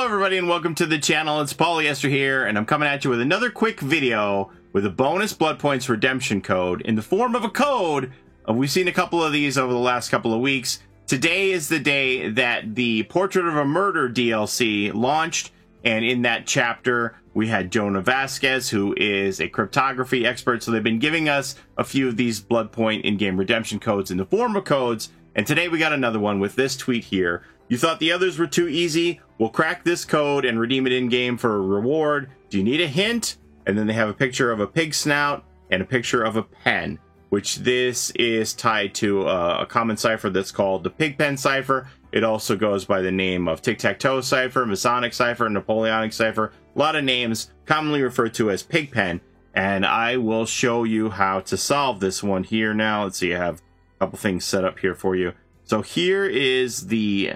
everybody, and welcome to the channel. It's Polyester here, and I'm coming at you with another quick video with a bonus Blood Points redemption code in the form of a code. We've seen a couple of these over the last couple of weeks. Today is the day that the Portrait of a Murder DLC launched, and in that chapter we had Jonah Vasquez, who is a cryptography expert, so they've been giving us a few of these Blood Point in-game redemption codes in the form of codes, and today we got another one with this tweet here. You thought the others were too easy? We'll crack this code and redeem it in-game for a reward. Do you need a hint? And then they have a picture of a pig snout and a picture of a pen, which this is tied to a common cipher that's called the Pigpen cipher. It also goes by the name of Tic-Tac-Toe cipher, Masonic cipher, Napoleonic cipher. A lot of names commonly referred to as Pigpen. And I will show you how to solve this one here now. Let's see, I have a couple things set up here for you. So here is the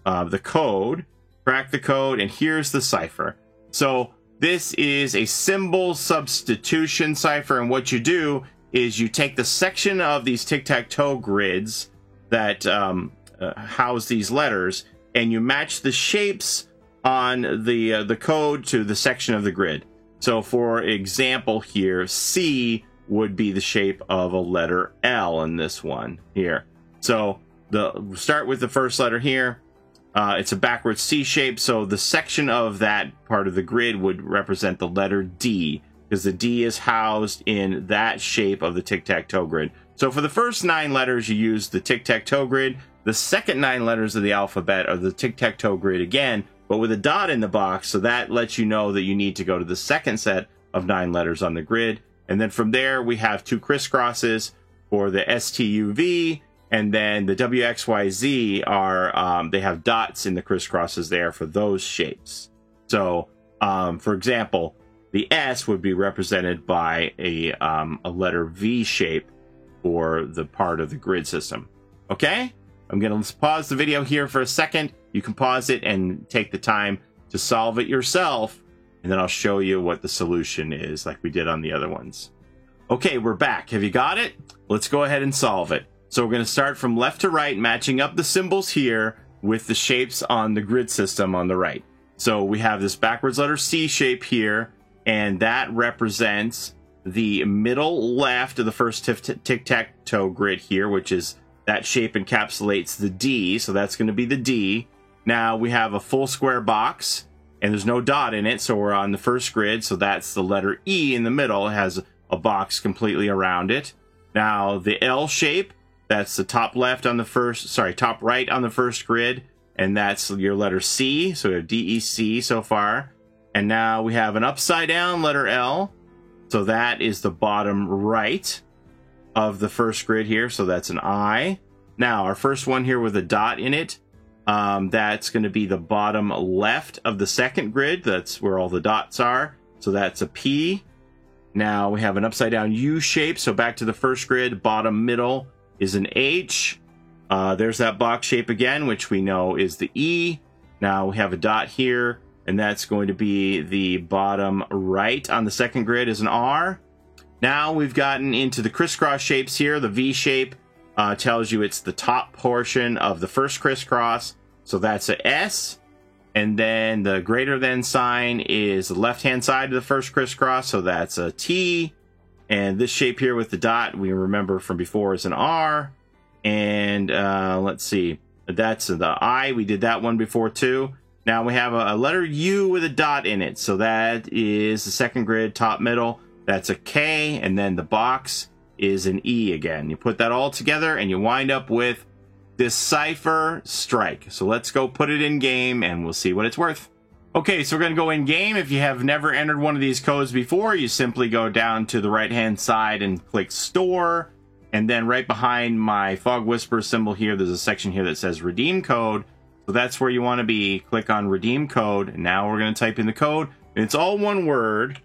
code. Crack the code, and here's the cipher. So this is a symbol substitution cipher, and what you do is you take the section of these tic-tac-toe grids that house these letters, and you match the shapes on the code to the section of the grid. So for example here, C would be the shape of a letter L in this one here. So start with the first letter here. It's a backwards C shape, so the section of that part of the grid would represent the letter D, because the D is housed in that shape of the tic-tac-toe grid. So for the first 9 letters, you use the tic-tac-toe grid. The second 9 letters of the alphabet are the tic-tac-toe grid again, but with a dot in the box, so that lets you know that you need to go to the second set of 9 letters on the grid. And then from there, we have 2 crisscrosses for the STUV, and then the WXYZ are, they have dots in the crisscrosses there for those shapes. So, for example, the S would be represented by a letter V shape for the part of the grid system. Okay? I'm going to pause the video here for a second. You can pause it and take the time to solve it yourself, and then I'll show you what the solution is like we did on the other ones. Okay, we're back. Have you got it? Let's go ahead and solve it. So we're going to start from left to right, matching up the symbols here with the shapes on the grid system on the right. So we have this backwards letter C shape here, and that represents the middle left of the first tic-tac-toe grid here, which is that shape encapsulates the D, so that's going to be the D. Now we have a full square box, and there's no dot in it, so we're on the first grid, so that's the letter E in the middle. It has a box completely around it. Now the L shape, that's the top left on the first, top right on the first grid, and that's your letter C, so we have DEC so far. And now we have an upside down letter L, so that is the bottom right of the first grid here, so that's an I. Now our first one here with a dot in it, that's going to be the bottom left of the second grid, that's where all the dots are, so that's a P. Now we have an upside down U shape, so back to the first grid, bottom middle is an H. There's that box shape again, which we know is the E. Now we have a dot here, and that's going to be the bottom right on the second grid is an R. Now we've gotten into the crisscross shapes here. The V shape tells you it's the top portion of the first crisscross, so that's a S. And then the greater than sign is the left-hand side of the first crisscross, so that's a T. And this shape here with the dot, we remember from before, is an R. And let's see, that's the I. We did that one before too. Now we have a letter U with a dot in it. So that is the second grid, top middle. That's a K. And then the box is an E again. You put that all together and you wind up with this cipher strike. So let's go put it in game and we'll see what it's worth. Okay, so we're going to go in game. If you have never entered one of these codes before, you simply go down to the right-hand side and click Store. And then right behind my Fog Whisper symbol here, there's a section here that says Redeem Code. So that's where you want to be. Click on Redeem Code. And now we're going to type in the code. And it's all one word.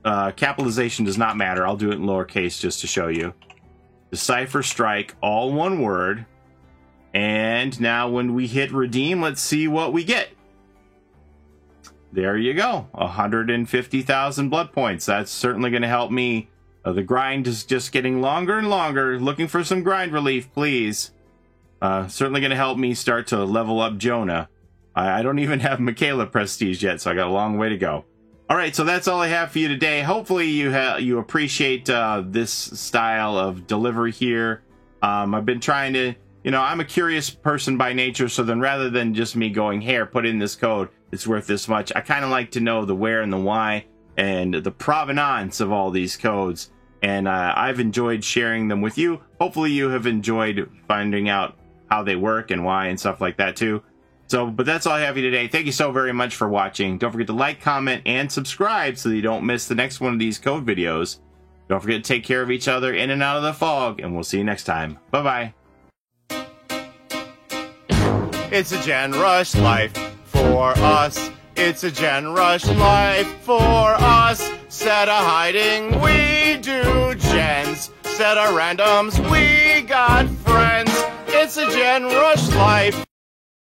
Capitalization does not matter. I'll do it in lowercase just to show you. The cipher strike, all one word. And now when we hit Redeem, let's see what we get. There you go, 150,000 blood points. That's certainly going to help me. The grind is just getting longer and longer. Looking for some grind relief, please. Certainly going to help me start to level up Jonah. I don't even have Michaela Prestige yet, so I got a long way to go. All right, so that's all I have for you today. Hopefully you appreciate this style of delivery here. I've been trying to, I'm a curious person by nature, so then rather than just me going, here, put in this code, it's worth this much, I kind of like to know the where and the why and the provenance of all these codes. And I've enjoyed sharing them with you. Hopefully you have enjoyed finding out how they work and why and stuff like that too. But that's all I have for you today. Thank you so very much for watching. Don't forget to like, comment, and subscribe so that you don't miss the next one of these code videos. Don't forget to take care of each other in and out of the fog, and we'll see you next time. Bye-bye. It's a Gen Rush life for us. It's a Gen Rush life for us. Set a hiding, we do gens. Set a randoms, we got friends. It's a Gen Rush life.